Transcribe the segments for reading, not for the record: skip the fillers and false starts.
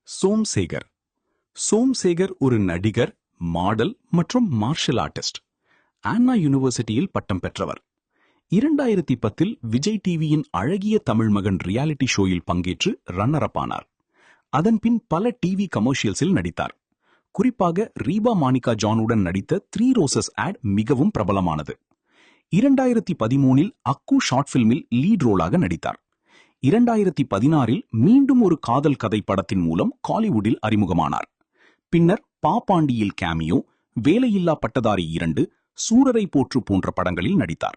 சோம்சேகர். சோம்சேகர் ஒரு நடிகர், மாடல் மற்றும் மார்ஷல் ஆர்டிஸ்ட். அண்ணா யூனிவர்சிட்டியில் பட்டம் பெற்றவர். 2010 விஜய் டிவியின் அழகிய தமிழ் மகன் ரியாலிட்டி ஷோயில் பங்கேற்று ரன்னர் அப் ஆனார். அதன்பின் பல டிவி கமர்ஷியல்ஸில் நடித்தார். குறிப்பாக ரீபா மானிகா ஜானுடன் நடித்த 3 ரோசஸ் ஆட் மிகவும் பிரபலமானது. 2013 அக்கு ஷார்ட் பிலிமில் லீட் ரோலாக நடித்தார். 2016 மீண்டும் ஒரு காதல் கதை படத்தின் மூலம் காலிவுட்டில் அறிமுகமானார். பின்னர் பாப்பாண்டியில் கேமியோ, வேலையில்லா பட்டதாரி 2, சூரரை போற்று போன்ற படங்களில் நடித்தார்.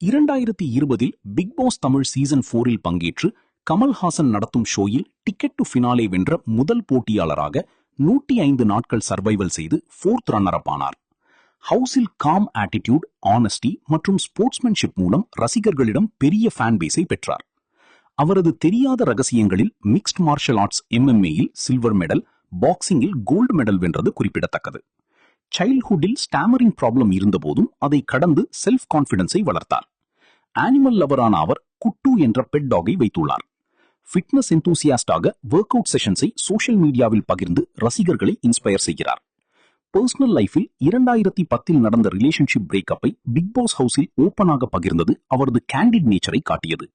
2020 பிக் பாஸ் தமிழ் சீசன் 4 பங்கேற்று கமல்ஹாசன் நடத்தும் ஷோயில் டிக்கெட் டு ஃபினாலே வென்ற முதல் போட்டியாளராக 105 நாட்கள் சர்வைவல் செய்து 4th ரன்னர் அப் ஆனார். ஹவுஸில் காம் ஆட்டிடியூட், ஆனஸ்டி மற்றும் ஸ்போர்ட்ஸ்மேன்ஷிப் மூலம் ரசிகர்களிடம் பெரிய ஃபேன் பேஸை பெற்றார். அவரது தெரியாத ரகசியங்களில் மிக்ஸ்ட் மார்ஷல் ஆர்ட்ஸ் MMA-யில் சில்வர் மெடல், பாக்ஸிங்கில் கோல்டு மெடல் வென்றது குறிப்பிடத்தக்கது. சைல்ட்ஹுட்டில் ஸ்டாமரிங் ப்ராப்ளம் இருந்தபோதும் அதை கடந்து செல்ஃப் கான்பிடன்ஸை வளர்த்தார். அனிமல் லவரான அவர் குட்டு என்ற பெட் டாகை வைத்துள்ளார். ஃபிட்னஸ் எந்தூசியாஸ்டாக ஒர்க் அவுட் செஷன்ஸை சோஷியல் மீடியாவில் பகிர்ந்து ரசிகர்களை இன்ஸ்பயர் செய்கிறார். பர்சனல் லைஃபில் 2010 நடந்த ரிலேஷன்ஷிப் பிரேக்கப்பை பிக் பாஸ் ஹவுஸில் ஓப்பனாக பகிர்ந்தது அவரது கேண்டிட் நேச்சரை காட்டியது.